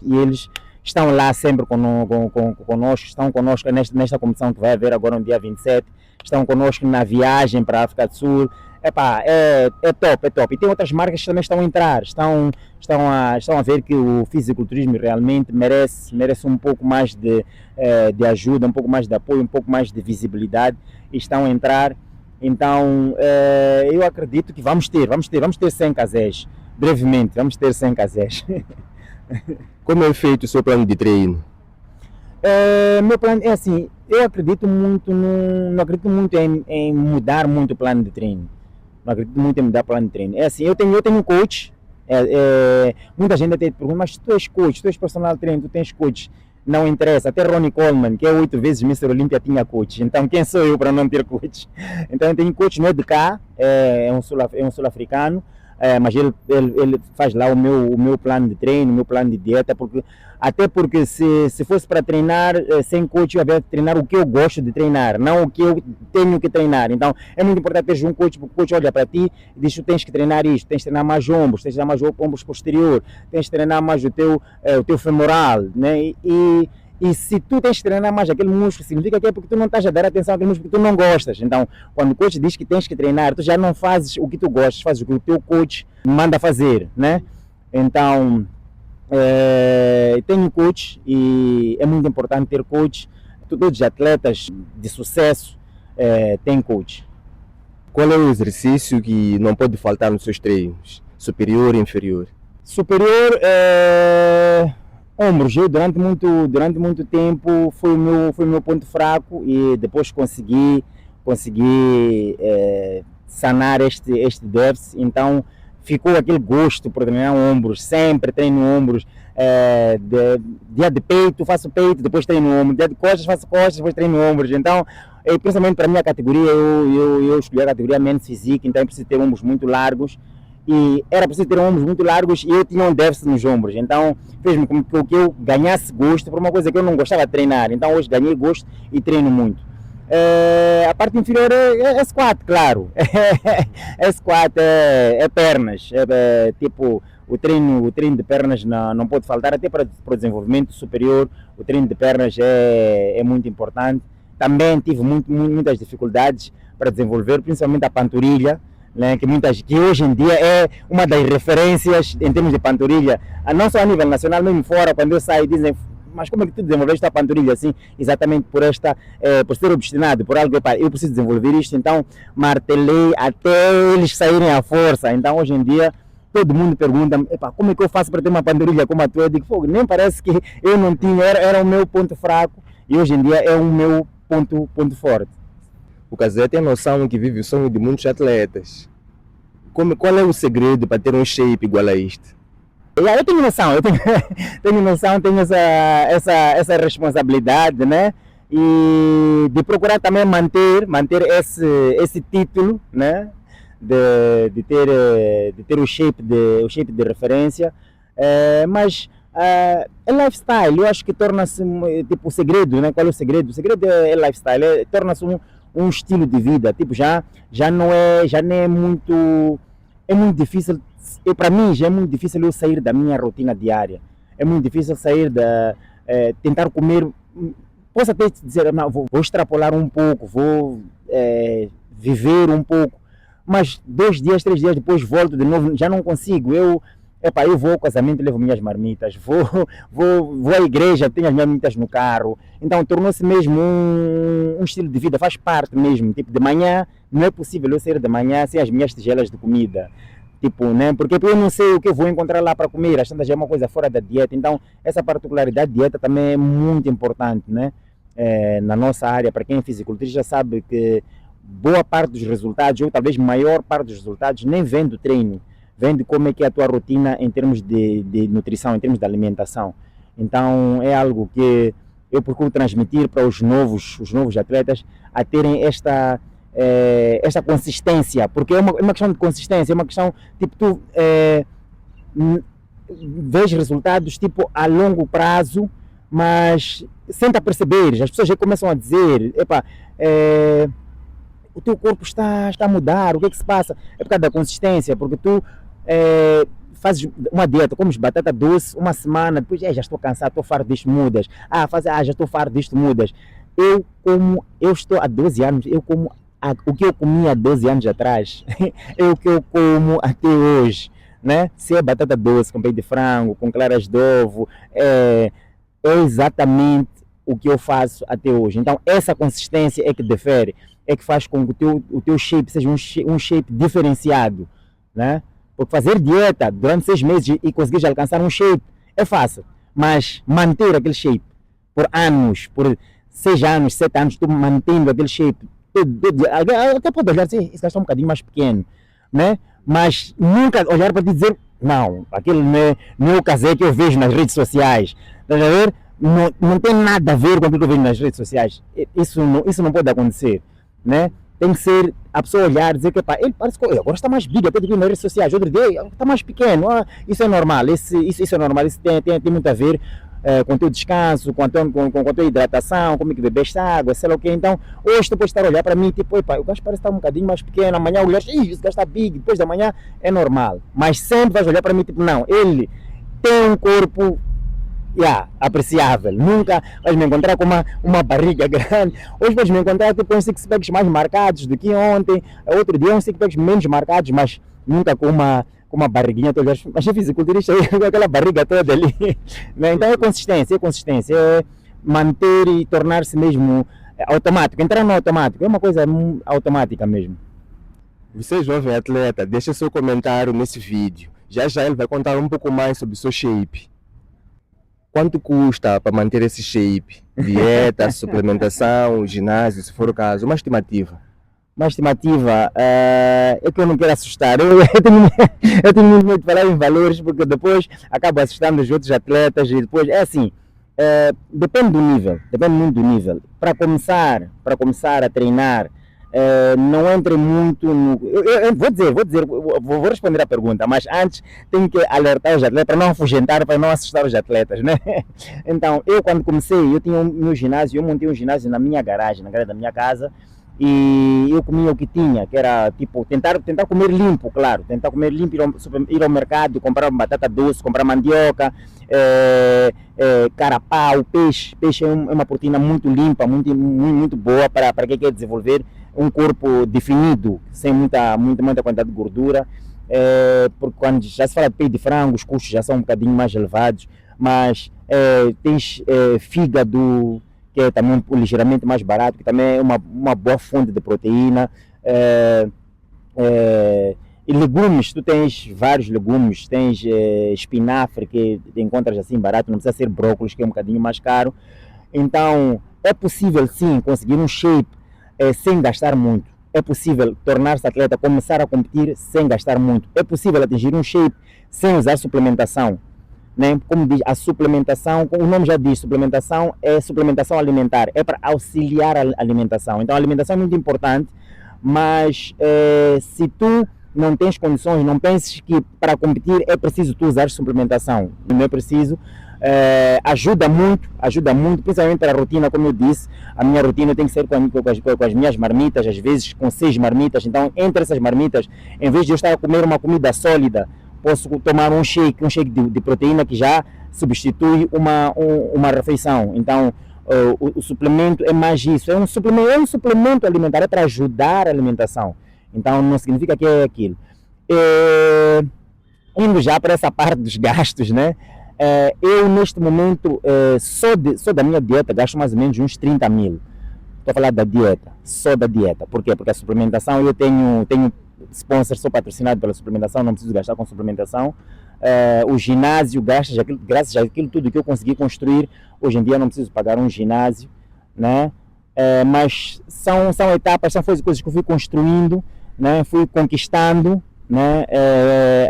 e eles estão lá sempre conosco, estão conosco nesta competição que vai haver agora no dia 27, estão conosco na viagem para a África do Sul. É top. E tem outras marcas que também estão a entrar, estão a ver que o fisiculturismo realmente merece um pouco mais de ajuda, um pouco mais de apoio, um pouco mais de visibilidade, e estão a entrar. Então eu acredito que vamos ter 100 casés, brevemente, vamos ter 100 casés. Como é feito o seu plano de treino? Meu plano é assim, eu acredito muito não acredito muito em mudar muito o plano de treino. Não acredito muito em mudar o plano de treino. É assim, eu tenho um coach. Muita gente até pergunta, mas tu és coach, tu és personal trainer, tu tens coach. Não interessa, até Ronnie Coleman, que é 8 vezes Mr. Olympia, tinha coach. Então quem sou eu para não ter coach? Então eu tenho coach, não é de cá, é um sul-africano. Mas ele faz lá o meu plano de treino, o meu plano de dieta, até porque se fosse para treinar sem coach, eu ia treinar o que eu gosto de treinar, não o que eu tenho que treinar. Então é muito importante ter um coach, porque o coach olha para ti e diz: tu tens que treinar isto, tens que treinar mais ombros, tens que treinar mais ombros posterior, tens que treinar mais o teu femoral, né? E se tu tens que treinar mais aquele músculo, significa que é porque tu não estás a dar atenção àquele músculo que tu não gostas. Então, quando o coach diz que tens que treinar, tu já não fazes o que tu gostas, fazes o que o teu coach manda fazer, né? Então, tenho coach, e é muito importante ter coach. Todos os atletas de sucesso têm coach. Qual é o exercício que não pode faltar nos seus treinos? Superior e inferior? Superior ombros. Eu durante muito tempo foi o meu ponto fraco, e depois consegui sanar este déficit. Então ficou aquele gosto por treinar ombros. Sempre treino ombros. Dia de peito faço peito, depois treino ombros. Dia de costas faço costas, depois treino ombros. Então principalmente para a minha categoria, eu escolhi a categoria Men's Physique, então eu preciso ter ombros muito largos. E era preciso ter ombros muito largos, e eu tinha um déficit nos ombros. Então fez-me com que eu ganhasse gosto por uma coisa que eu não gostava de treinar. Então hoje ganhei gosto e treino muito. A parte inferior é squat, claro. Squat, é pernas. Tipo, o treino de pernas não pode faltar, até para o desenvolvimento superior. O treino de pernas é muito importante. Também tive muitas dificuldades para desenvolver, principalmente a panturrilha, né, que hoje em dia é uma das referências em termos de panturrilha, não só a nível nacional, mesmo fora. Quando eu saio, dizem: mas como é que tu desenvolveste a panturrilha assim? Exatamente por ser obstinado, por algo. Eu preciso desenvolver isto. Então martelei até eles saírem à força. Então hoje em dia todo mundo pergunta: como é que eu faço para ter uma panturrilha como a tua? Eu digo: nem parece que eu não tinha, era o meu ponto fraco, e hoje em dia é o meu ponto forte. O Casé tem noção que vive o sonho de muitos atletas. Qual é o segredo para ter um shape igual a este? Eu tenho noção, tenho noção, tenho essa responsabilidade, né? E de procurar também manter esse título, né? De ter o shape de referência, mas é lifestyle, eu acho que torna-se tipo o segredo, né? Qual é o segredo? O segredo é lifestyle, torna-se um estilo de vida, tipo já não é muito difícil. Para mim já é muito difícil eu sair da minha rotina diária. É muito difícil sair tentar comer. Posso até dizer, não, vou extrapolar um pouco, vou viver um pouco, mas 2 dias, 3 dias depois volto de novo, já não consigo. Eu vou ao casamento, levo minhas marmitas, vou à igreja, tenho as minhas marmitas no carro. Então tornou-se mesmo um estilo de vida, faz parte mesmo. Tipo, de manhã, não é possível eu sair de manhã sem as minhas tigelas de comida. Tipo, né? Porque eu não sei o que eu vou encontrar lá para comer, a já é uma coisa fora da dieta. Então, essa particularidade da dieta também é muito importante, né? Na nossa área, para quem é fisiculturista, já sabe que boa parte dos resultados, ou talvez maior parte dos resultados, nem vem do treino, vem de como é que é a tua rotina em termos de nutrição, em termos de alimentação. Então, é algo que eu procuro transmitir para os novos atletas a terem esta consistência, porque é uma questão de consistência, é uma questão, tipo, tu vês resultados, tipo, a longo prazo, mas sem te perceber, as pessoas já começam a dizer, o teu corpo está a mudar, o que é que se passa? É por causa da consistência, porque tu fazes uma dieta, comes batata doce uma semana, depois já estou cansado, estou farto disto, mudas. Já estou farto disto, mudas. Eu estou há 12 anos, eu como o que eu comia há 12 anos atrás, é o que eu como até hoje, né? Se é batata doce com peito de frango, com claras de ovo, é exatamente o que eu faço até hoje. Então, essa consistência é que difere, é que faz com que o teu shape seja um shape diferenciado, né? Porque fazer dieta durante 6 meses e conseguir alcançar um shape é fácil, mas manter aquele shape por anos, por 6 anos, 7 anos, tu mantendo aquele shape, até pode olhar assim, esse gajo está um bocadinho mais pequeno, né? Mas nunca olhar para ti e dizer, não, aquele não é o casé que eu vejo nas redes sociais, estás a ver? Não tem nada a ver com aquilo que eu vejo nas redes sociais, isso não pode acontecer, né? Tem que ser a pessoa olhar e dizer que ele parece que agora está mais big até do que nas redes sociais, outro dia está mais pequeno, isso é normal, isso é normal, isso tem muito a ver com o teu descanso, com a tua hidratação, como é que bebeste água, sei lá o quê. Então, hoje tu pode estar a olhar para mim e tipo, o gajo parece estar um bocadinho mais pequeno, amanhã olhar, esse gajo está big, depois da manhã é normal. Mas sempre vais olhar para mim tipo, não, ele tem um corpo apreciável. Nunca vais me encontrar com uma barriga grande. Hoje vais me encontrar tipo, com six-packs mais marcados do que ontem, outro dia uns six-packs menos marcados, mas nunca com uma barriguinha, mas é fisiculturista com aquela barriga toda ali, né? Então é consistência, é manter e tornar-se mesmo automático, entrar no automático, é uma coisa automática mesmo. Você é jovem atleta, deixa seu comentário nesse vídeo, já ele vai contar um pouco mais sobre o seu shape. Quanto custa para manter esse shape? Dieta, suplementação, ginásio, se for o caso, uma estimativa. Uma estimativa, é que eu não quero assustar, eu tenho muito medo de falar em valores, porque depois acabo assustando os outros atletas e depois, é assim, depende muito do nível. Para começar a treinar, não entre muito no... Eu vou responder a pergunta, mas antes tenho que alertar os atletas para não afugentar, para não assustar os atletas, né? Então, eu quando comecei, eu tinha meu ginásio, eu montei um ginásio na minha garagem, na garagem da minha casa, e eu comia o que tinha, que era tipo tentar comer limpo, claro, ir ao mercado, comprar batata doce, comprar mandioca, carapau, peixe é uma proteína muito limpa, muito boa para quem quer desenvolver um corpo definido, sem muita quantidade de gordura, porque quando já se fala de peito de frango, os custos já são um bocadinho mais elevados, mas tens fígado, que é também ligeiramente mais barato, que também é uma boa fonte de proteína. E legumes, tu tens vários legumes, tens espinafre, que encontras assim barato, não precisa ser brócolis, que é um bocadinho mais caro. Então, é possível sim conseguir um shape sem gastar muito. é possível tornar-se atleta, começar a competir sem gastar muito. É possível atingir um shape sem usar suplementação. Né? Como diz, a suplementação, o nome já diz, suplementação é suplementação alimentar, é para auxiliar a alimentação. Então a alimentação é muito importante, mas se tu não tens condições, não penses que para competir é preciso tu usar suplementação. Não é preciso. Ajuda muito, principalmente para a rotina, como eu disse. A minha rotina tem que ser com as minhas marmitas, às vezes com 6 marmitas. Então, entre essas marmitas, em vez de eu estar a comer uma comida sólida, posso tomar um shake de proteína que já substitui uma refeição. Então, o suplemento é mais isso, é um suplemento alimentar, é para ajudar a alimentação. Então, não significa que é aquilo. Indo já para essa parte dos gastos, né? Eu neste momento, só da minha dieta, gasto mais ou menos uns 30 mil. Estou a falar da dieta, só da dieta. Por quê? Porque a suplementação, eu tenho sponsor, sou patrocinado pela suplementação, não preciso gastar com suplementação. O ginásio, graças àquilo tudo que eu consegui construir, hoje em dia não preciso pagar um ginásio, né? Mas são etapas, são coisas que eu fui construindo, né? Fui conquistando, né?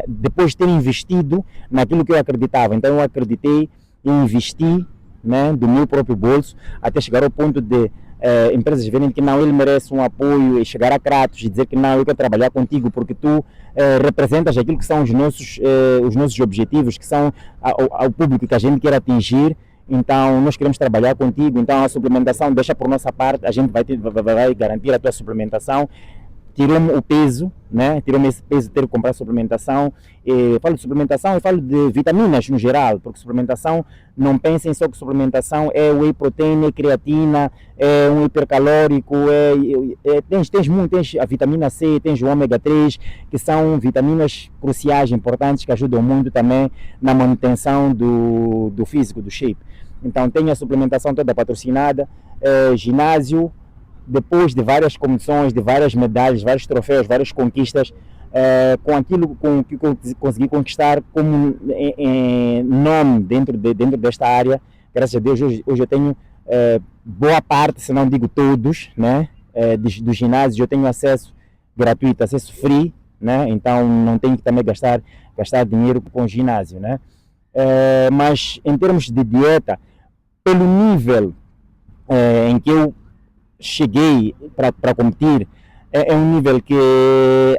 Depois de ter investido naquilo que eu acreditava. Então eu acreditei, eu investi, né? Do meu próprio bolso, até chegar ao ponto de empresas verem que não, ele merece um apoio, e chegar a Kratos e dizer que não, eu quero trabalhar contigo porque tu representas aquilo que são os nossos objetivos, que são ao público que a gente quer atingir. Então nós queremos trabalhar contigo, então a suplementação deixa por nossa parte, a gente vai garantir a tua suplementação. Tirou-me o peso, né? Tirou-me esse peso de ter que comprar suplementação. Falo de suplementação e falo de vitaminas no geral, porque suplementação, não pensem só que suplementação é whey protein, é creatina, é um hipercalórico, tens a vitamina C, tens o ômega 3, que são vitaminas cruciais, importantes, que ajudam muito também na manutenção do físico, do shape. Então tem a suplementação toda patrocinada, ginásio. Depois de várias competições, de várias medalhas, vários troféus, várias conquistas, com aquilo que eu consegui conquistar como nome dentro desta área, graças a Deus, hoje eu tenho boa parte, se não digo todos, né, do ginásio, eu tenho acesso gratuito, acesso free, né, então não tenho que também gastar dinheiro com o ginásio, né. Mas em termos de dieta, pelo nível em que eu cheguei para competir, é um nível que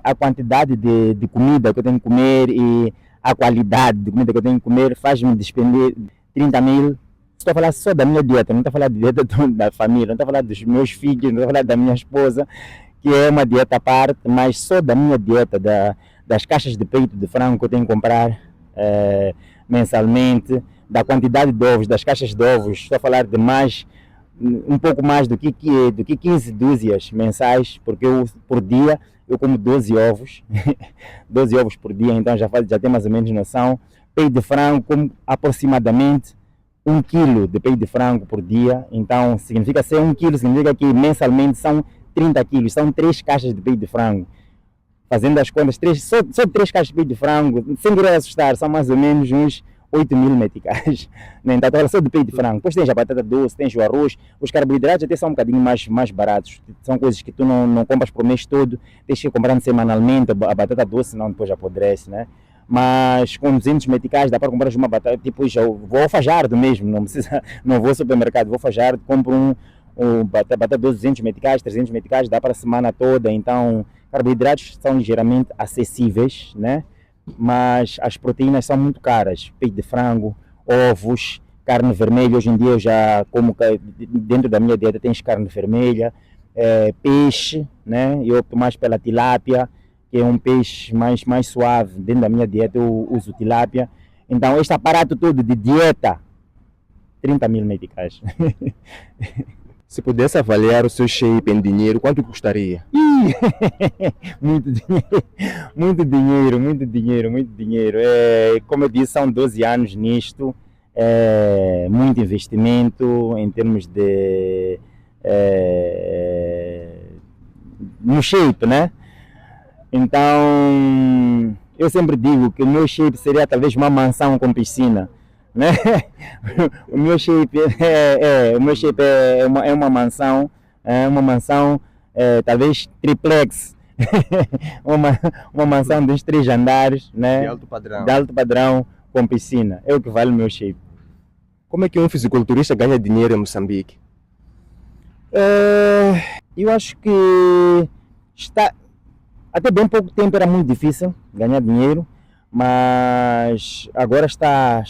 a quantidade de comida que eu tenho que comer e a qualidade de comida que eu tenho que comer faz-me despender 30 mil. Estou a falar só da minha dieta, não estou a falar da dieta da família, não estou a falar dos meus filhos, não estou a falar da minha esposa, que é uma dieta à parte, mas só da minha dieta, das caixas de peito de frango que eu tenho que comprar mensalmente, da quantidade de ovos, das caixas de ovos, estou a falar de um pouco mais do que 15 dúzias mensais, porque por dia eu como 12 ovos, 12 ovos por dia, então já tem mais ou menos noção. Peito de frango, como aproximadamente 1 quilo de peito de frango por dia, então significa ser 1 quilo, significa que mensalmente são 30 quilos, são 3 caixas de peito de frango. Fazendo as contas, só 3 caixas de peito de frango, sem querer assustar, são mais ou menos uns 8 mil meticais, né? Então só de peito de frango. Depois tens a batata doce, tens o arroz, os carboidratos até são um bocadinho mais baratos, são coisas que tu não compras por mês todo, tens que ir comprando semanalmente, a batata doce, senão depois apodrece, né? Mas com 200 meticais dá para comprar uma batata, tipo, já vou ao Fajardo mesmo, não vou ao supermercado, vou ao Fajardo, compro batata doce, 200 meticais, 300 meticais, dá para a semana toda. Então carboidratos são ligeiramente acessíveis, né? Mas as proteínas são muito caras, peito de frango, ovos, carne vermelha. Hoje em dia eu já como, dentro da minha dieta tens carne vermelha, peixe, né? Eu opto mais pela tilápia, que é um peixe mais suave. Dentro da minha dieta eu uso tilápia. Então este aparato todo de dieta, 30 mil meticais. Se pudesse avaliar o seu shape em dinheiro, quanto custaria? Muito dinheiro. Como eu disse, são 12 anos nisto, muito investimento em termos de no shape, né? Então eu sempre digo que o meu shape seria talvez uma mansão com piscina, né? O meu shape é uma mansão, talvez triplex, uma, uma mansão dos 3 andares, né? De alto padrão. De alto padrão com piscina. É o que vale o meu shape. Como é que um fisiculturista ganha dinheiro em Moçambique? Eu acho que está até bem pouco tempo era muito difícil ganhar dinheiro, mas agora está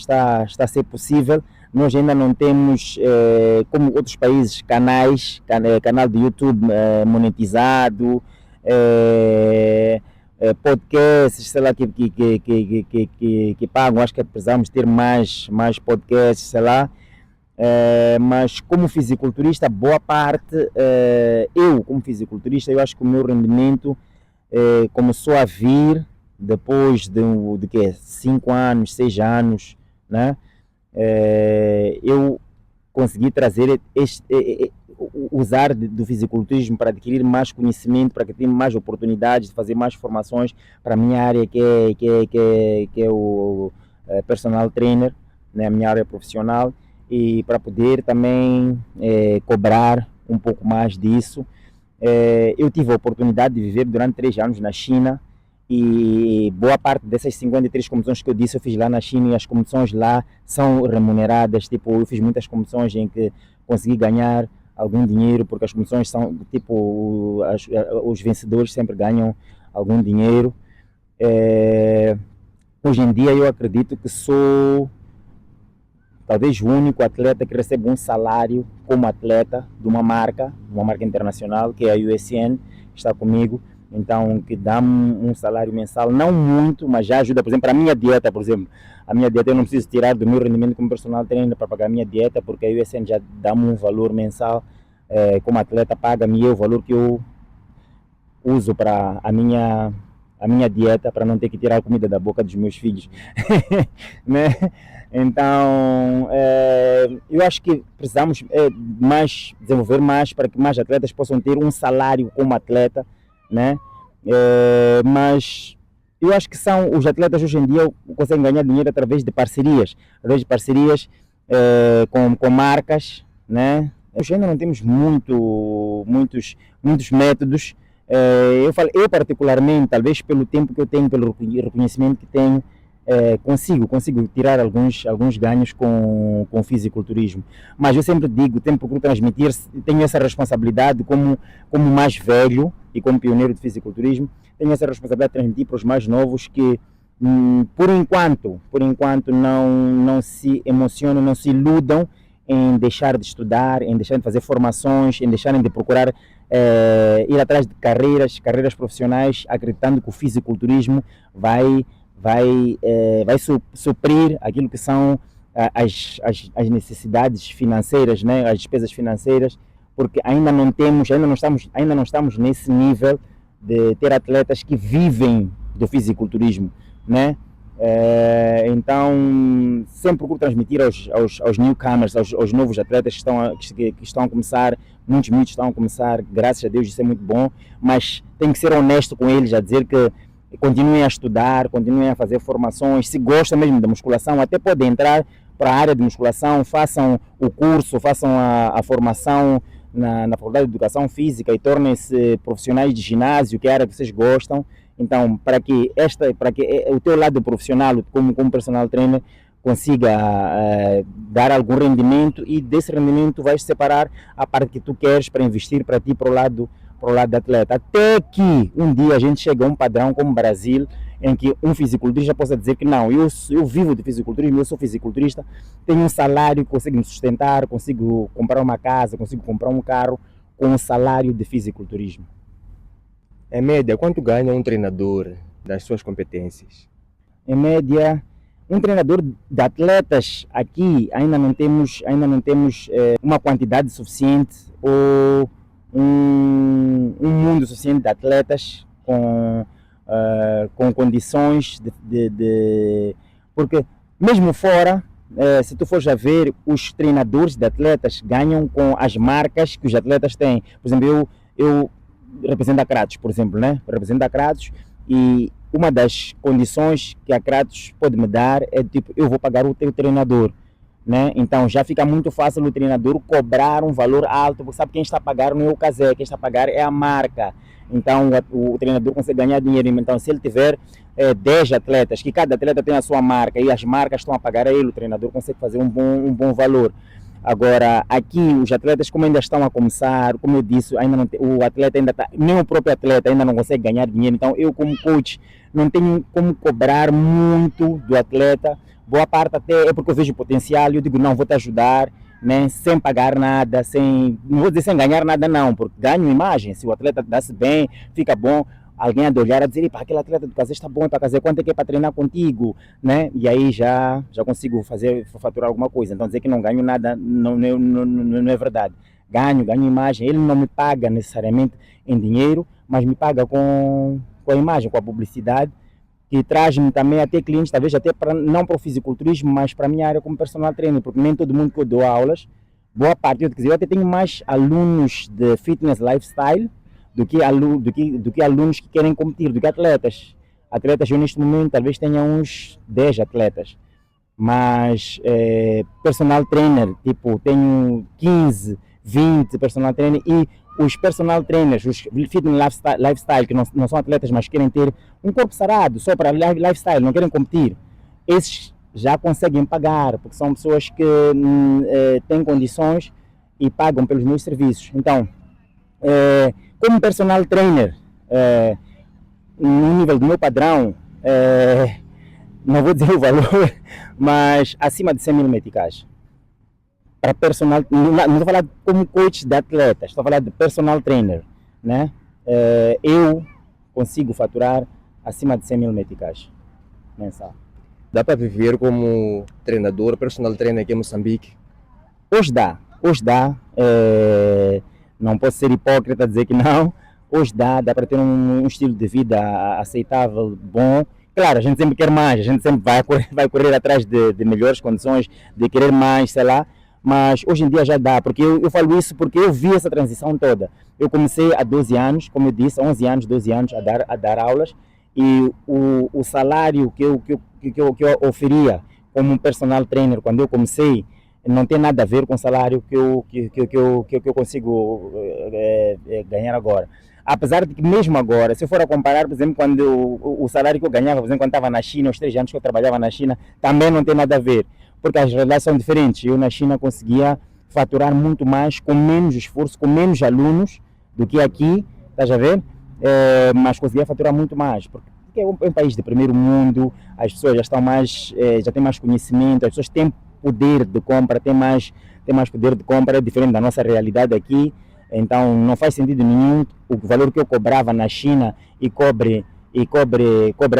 a ser possível. Nós ainda não temos, como outros países, canal de YouTube monetizado, podcasts, sei lá, que pagam. Acho que precisamos ter mais podcasts, sei lá. Mas como fisiculturista, boa parte, eu como fisiculturista, eu acho que o meu rendimento começou a vir depois de 5 anos, 6 anos, né? Eu consegui trazer usar do fisiculturismo para adquirir mais conhecimento, para adquirir mais oportunidades, de fazer mais formações para a minha área que é o personal trainer, né? A minha área profissional, e para poder também cobrar um pouco mais disso. Eu tive a oportunidade de viver durante 3 anos na China, e boa parte dessas 53 competições que eu disse eu fiz lá na China, e as competições lá são remuneradas. Tipo, eu fiz muitas competições em que consegui ganhar algum dinheiro, porque as competições são tipo, os vencedores sempre ganham algum dinheiro. Hoje em dia eu acredito que sou talvez o único atleta que recebe um salário como atleta de uma marca internacional, que é a USN, que está comigo. Então, que dá um salário mensal, não muito, mas já ajuda. Por exemplo, a minha dieta, por exemplo. A minha dieta eu não preciso tirar do meu rendimento como personal trainer para pagar a minha dieta, porque a USN já dá-me um valor mensal. Como atleta, paga-me o valor que eu uso para a minha dieta, para não ter que tirar a comida da boca dos meus filhos. Né? Então, eu acho que precisamos desenvolver mais para que mais atletas possam ter um salário como atleta, né? Mas eu acho que os atletas hoje em dia conseguem ganhar dinheiro através de parcerias, com marcas, né? Hoje ainda não temos muitos métodos. Eu particularmente, talvez pelo tempo que eu tenho, pelo reconhecimento que tenho, consigo tirar alguns ganhos com o fisiculturismo. Mas eu sempre digo, sempre procuro transmitir, tenho essa responsabilidade como mais velho e como pioneiro de fisiculturismo, tenho essa responsabilidade de transmitir para os mais novos que, por enquanto não se emocionam, não se iludam em deixar de estudar, em deixar de fazer formações, em deixarem de procurar ir atrás de carreiras profissionais, acreditando que o fisiculturismo vai suprir aquilo que são as necessidades financeiras, né? As despesas financeiras, porque ainda não estamos nesse nível de ter atletas que vivem do fisiculturismo, né? Então sempre procuro transmitir aos newcomers, aos novos atletas que estão a começar. Muitos estão a começar, graças a Deus, isso é muito bom, mas tem que ser honesto com eles, a dizer que continuem a estudar, continuem a fazer formações. Se gostam mesmo da musculação, até podem entrar para a área de musculação, façam o curso, façam a formação na Faculdade de Educação Física e tornem-se profissionais de ginásio, que é a área que vocês gostam. Então, para que o teu lado profissional, como personal trainer, consiga dar algum rendimento, e desse rendimento vais separar a parte que tu queres para investir para ti, para o lado do atleta. Até que um dia a gente chega a um padrão como o Brasil, em que um fisiculturista possa dizer que não, eu vivo de fisiculturismo, eu sou fisiculturista, tenho um salário, consigo me sustentar, consigo comprar uma casa, consigo comprar um carro com um salário de fisiculturismo. Em média, quanto ganha um treinador das suas competências? Em média, um treinador de atletas aqui ainda não temos uma quantidade suficiente, ou um mundo suficiente de atletas com condições porque mesmo fora, se tu fores a ver, os treinadores de atletas ganham com as marcas que os atletas têm. Por exemplo, eu represento a Kratos, por exemplo, né? Represento a Kratos, e uma das condições que a Kratos pode me dar é tipo, eu vou pagar o teu treinador, né? Então já fica muito fácil o treinador cobrar um valor alto, porque sabe quem está a pagar não é o casé, quem está a pagar é a marca. Então o treinador consegue ganhar dinheiro. Então se ele tiver 10 atletas, que cada atleta tem a sua marca e as marcas estão a pagar a ele, o treinador consegue fazer um bom valor. Agora, aqui os atletas como ainda estão a começar, como eu disse, ainda não tem, o atleta ainda está, nem o próprio atleta ainda não consegue ganhar dinheiro. Então eu como coach não tenho como cobrar muito do atleta. Boa parte até é porque eu vejo potencial e eu digo, não, vou te ajudar, né, sem pagar nada, não vou dizer sem ganhar nada não, porque ganho imagem. Se o atleta dá-se bem, fica bom, alguém a de olhar a dizer, aquele atleta do Casé está bom para Casé, quanto é que é para treinar contigo, né? E aí já consigo faturar alguma coisa. Então dizer que não ganho nada não é verdade. Ganho imagem. Ele não me paga necessariamente em dinheiro, mas me paga com a imagem, com a publicidade, que traz-me também até clientes, talvez até não para o fisiculturismo, mas para a minha área como personal trainer, porque nem todo mundo que eu dou aulas, boa parte, eu até tenho mais alunos de fitness lifestyle do que alunos que querem competir, do que atletas. Atletas, eu neste momento talvez tenha uns 10 atletas, mas personal trainer, tipo, tenho 15, 20 personal trainer, e os personal trainers, os fitness lifestyle, que não são atletas, mas querem ter um corpo sarado, só para lifestyle, não querem competir, esses já conseguem pagar, porque são pessoas que têm condições e pagam pelos meus serviços. Então, como personal trainer, no nível do meu padrão, não vou dizer o valor, mas acima de 100 mil meticais. Para personal, não estou a falar como coach de atletas, estou a falar de personal trainer, né? Eu consigo faturar acima de 100 mil meticais mensal. Dá para viver como treinador, personal trainer aqui em Moçambique? Hoje dá. Não posso ser hipócrita dizer que não. Hoje dá para ter um estilo de vida aceitável, bom. Claro, a gente sempre quer mais, a gente sempre vai correr atrás de melhores condições, de querer mais, sei lá. Mas hoje em dia já dá, porque eu falo isso porque eu vi essa transição toda. Eu comecei há 12 anos, como eu disse, 11 anos, 12 anos a dar aulas, e o salário que eu oferia como personal trainer quando eu comecei não tem nada a ver com o salário que eu consigo ganhar agora. Apesar de que mesmo agora, se eu for a comparar, por exemplo, quando o salário que eu ganhava, por exemplo, quando estava na China, os 3 anos que eu trabalhava na China, também não tem nada a ver, porque as realidades são diferentes. Eu na China conseguia faturar muito mais, com menos esforço, com menos alunos do que aqui, estás a ver? Mas conseguia faturar muito mais, porque é um país de primeiro mundo, as pessoas já estão mais, já têm mais conhecimento, as pessoas têm poder de compra, têm mais poder de compra, é diferente da nossa realidade aqui. Então não faz sentido nenhum o valor que eu cobrava na China e cobre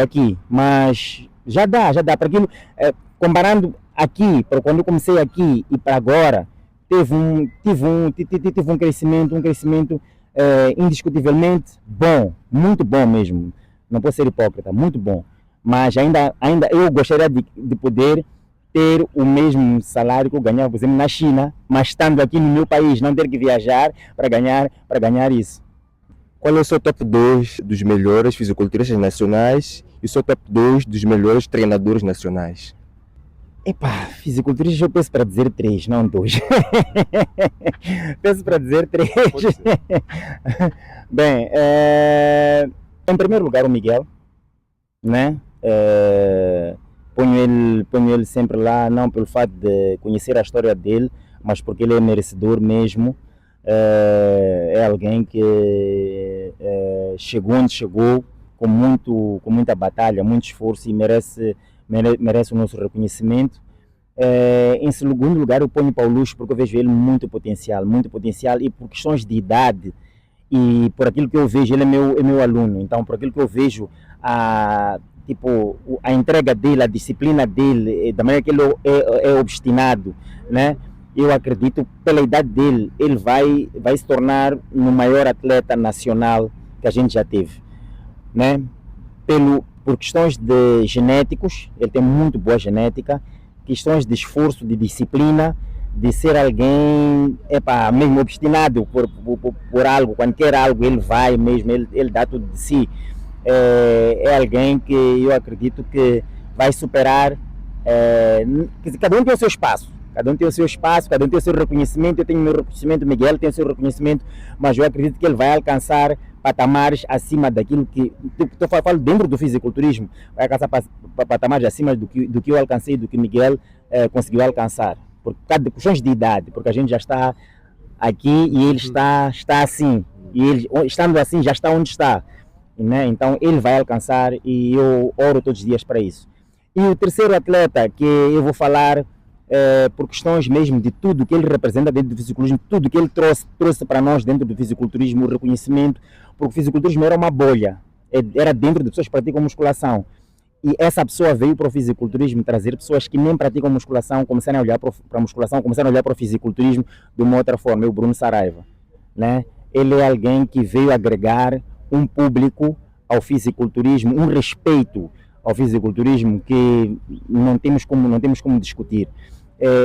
aqui, mas já dá para aquilo, comparando aqui, para quando eu comecei aqui e para agora, tive um crescimento indiscutivelmente bom, muito bom mesmo, não posso ser hipócrita, muito bom, mas ainda eu gostaria de poder ter o mesmo salário que eu ganhava, por exemplo, na China, mas estando aqui no meu país, não ter que viajar para ganhar isso. Qual é o seu top 2 dos melhores fisiculturistas nacionais e o seu top 2 dos melhores treinadores nacionais? Fisiculturista eu peço para dizer 3, não 2. Peço para dizer 3. Bem, em primeiro lugar o Miguel, né? Ponho ele sempre lá, não pelo fato de conhecer a história dele, mas porque ele é merecedor mesmo. É alguém que chegou onde chegou com muita batalha, muito esforço e merece o nosso reconhecimento. Em segundo lugar eu ponho Paulucho, porque eu vejo ele muito potencial, e por questões de idade e por aquilo que eu vejo, ele é meu aluno, então por aquilo que eu vejo a entrega dele, a disciplina dele, da maneira que ele é obstinado, né? Eu acredito, pela idade dele, ele vai se tornar o maior atleta nacional que a gente já teve, né? Por questões de genéticos, ele tem muito boa genética, questões de esforço, de disciplina, de ser alguém, mesmo obstinado por algo, quando quer algo, ele vai mesmo, ele dá tudo de si. É alguém que eu acredito que vai superar, cada um tem o seu espaço, Cada um tem o seu espaço, cada um tem o seu reconhecimento. Eu tenho o meu reconhecimento, o Miguel tem o seu reconhecimento, mas eu acredito que ele vai alcançar patamares acima daquilo que... Eu falo dentro do fisiculturismo, vai alcançar patamares acima do que eu alcancei, do que Miguel conseguiu alcançar. Por causa de questões de idade, porque a gente já está aqui e ele está assim. E ele, estando assim, já está onde está. Né? Então ele vai alcançar e eu oro todos os dias para isso. E o terceiro atleta que eu vou falar por questões mesmo de tudo que ele representa dentro do fisiculturismo, tudo que ele trouxe para nós dentro do fisiculturismo, o reconhecimento, porque o fisiculturismo era uma bolha, era dentro de pessoas que praticam musculação. E essa pessoa veio para o fisiculturismo trazer pessoas que nem praticam musculação, começaram a olhar para a musculação, começaram a olhar para o fisiculturismo de uma outra forma, é o Bruno Saraiva. Né? Ele é alguém que veio agregar um público ao fisiculturismo, um respeito ao fisiculturismo que não temos como discutir.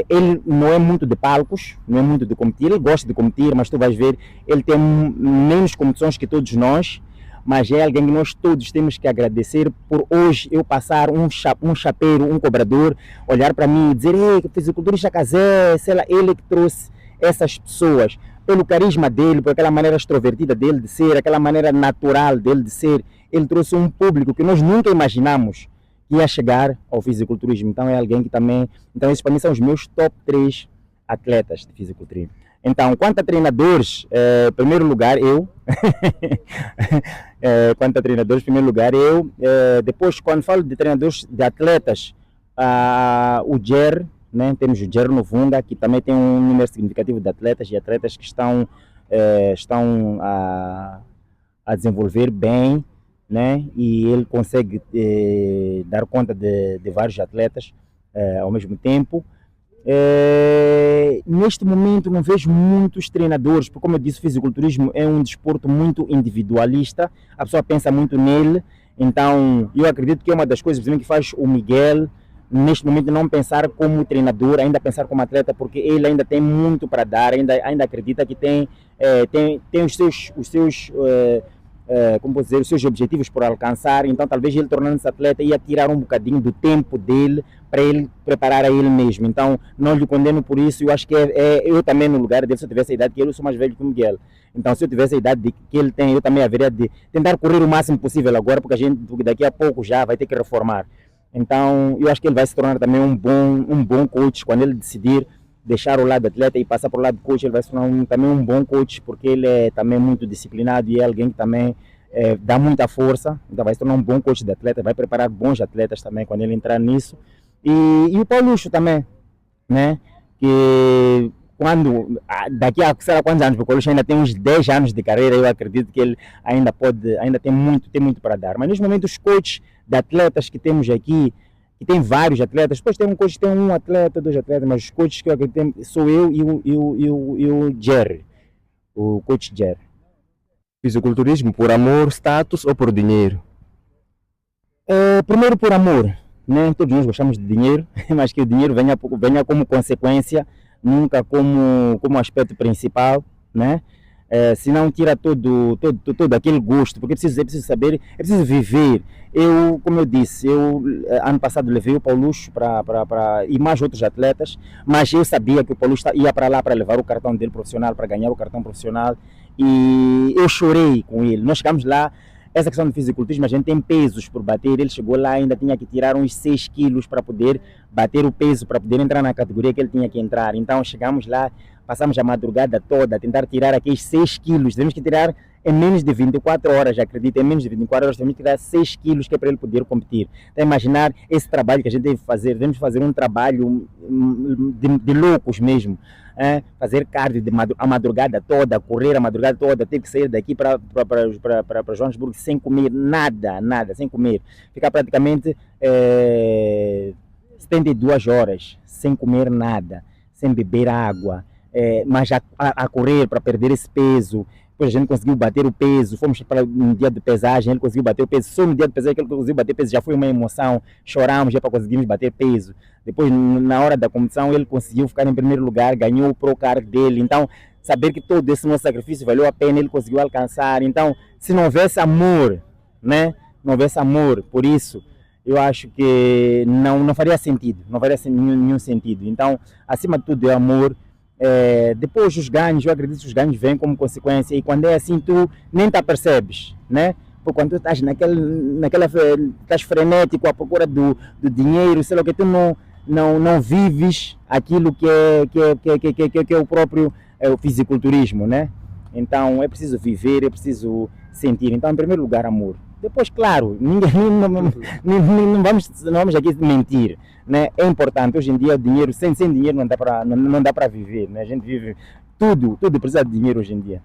Ele não é muito de palcos, não é muito de competir, ele gosta de competir, mas tu vais ver, ele tem menos competições que todos nós, mas é alguém que nós todos temos que agradecer por hoje eu passar um chapeiro, um cobrador, olhar para mim e dizer, ei, fisiculturista Cazé, sei lá, ele que trouxe essas pessoas, pelo carisma dele, por aquela maneira extrovertida dele de ser, aquela maneira natural dele de ser, ele trouxe um público que nós nunca imaginamos que ia chegar ao fisiculturismo. Então é alguém que também... Então esses para mim são os meus top 3 atletas de fisiculturismo. Então, quanto a treinadores, primeiro lugar eu. Quanto a treinadores, primeiro lugar eu. Depois, quando falo de treinadores, de atletas, o Jer, né? Temos o Jer Novunga, que também tem um número significativo de atletas e atletas que estão a desenvolver bem, né? E ele consegue dar conta de vários atletas ao mesmo tempo. Neste momento não vejo muitos treinadores, porque como eu disse, o fisiculturismo é um desporto muito individualista, a pessoa pensa muito nele, então eu acredito que é uma das coisas que faz o Miguel neste momento não pensar como treinador, ainda pensar como atleta, porque ele ainda tem muito para dar, ainda acredita que tem os seus como vou dizer, os seus objetivos por alcançar, então talvez ele tornando-se atleta ia tirar um bocadinho do tempo dele para ele preparar a ele mesmo, então não lhe condeno por isso, eu acho que eu também no lugar dele, se eu tivesse a idade que ele, eu sou mais velho que o Miguel, então se eu tivesse a idade que ele tem, eu também haveria de tentar correr o máximo possível agora, porque a gente daqui a pouco já vai ter que reformar, então eu acho que ele vai se tornar também um bom coach, quando ele decidir deixar o lado atleta e passar para o lado coach, ele vai se tornar também um bom coach, porque ele é também muito disciplinado e é alguém que também dá muita força, então vai se tornar um bom coach de atleta, vai preparar bons atletas também quando ele entrar nisso. E o Paulucho também, né? Que daqui a sei lá quantos anos, porque o Paulucho ainda tem uns 10 anos de carreira, eu acredito que ele ainda tem muito para dar. Mas neste momento os coaches de atletas que temos aqui, que tem vários atletas, depois tem um coach, tem um atleta, 2 atletas, mas os coaches que eu acredito sou eu e o Jerry, o coach Jerry. Fisiculturismo por amor, status ou por dinheiro? Primeiro por amor, né? Todos nós gostamos de dinheiro, mas que o dinheiro venha como consequência, nunca como aspecto principal, né? Senão tira todo aquele gosto, porque é preciso saber, é preciso viver. Como eu disse, ano passado levei o Paulucho e mais outros atletas, mas eu sabia que o Paulucho ia para lá para levar o cartão dele profissional, para ganhar o cartão profissional, e eu chorei com ele. Nós chegamos lá, essa questão do fisiculturismo, a gente tem pesos por bater, ele chegou lá, ainda tinha que tirar uns 6 quilos para poder bater o peso, para poder entrar na categoria que ele tinha que entrar. Então chegamos lá, passamos a madrugada toda a tentar tirar aqueles 6 quilos, temos que tirar em menos de 24 horas, acredito, em menos de 24 horas temos que tirar 6 quilos que é para ele poder competir. Então imaginar esse trabalho que a gente deve fazer, devemos fazer um trabalho de loucos mesmo, fazer cardio a madrugada toda, correr a madrugada toda, ter que sair daqui para Joanesburgo sem comer nada, sem comer, ficar praticamente 72 horas sem comer nada, sem beber água, mas a correr para perder esse peso. Depois a gente conseguiu bater o peso, fomos para um dia de pesagem, ele conseguiu bater o peso, só no dia de pesagem que ele conseguiu bater peso, já foi uma emoção, choramos já para conseguirmos bater peso. Depois, na hora da competição, ele conseguiu ficar em primeiro lugar, ganhou o Pro Card dele, então saber que todo esse nosso sacrifício valeu a pena, ele conseguiu alcançar. Então, se não houvesse amor, né? Não houvesse amor por isso, eu acho que não faria sentido, não faria nenhum sentido. Então, acima de tudo, é amor. Depois os ganhos, eu acredito que os ganhos vêm como consequência, e quando é assim tu nem te apercebes, né? Porque quando tu estás estás frenético à procura do dinheiro, sei lá, que tu não vives aquilo que é o próprio o fisiculturismo, né? Então é preciso viver, é preciso sentir. Então, em primeiro lugar, amor. Depois, claro, não vamos aqui mentir, né? É importante. Hoje em dia, o dinheiro, sem dinheiro não dá para viver, né? A gente vive, tudo precisa de dinheiro hoje em dia.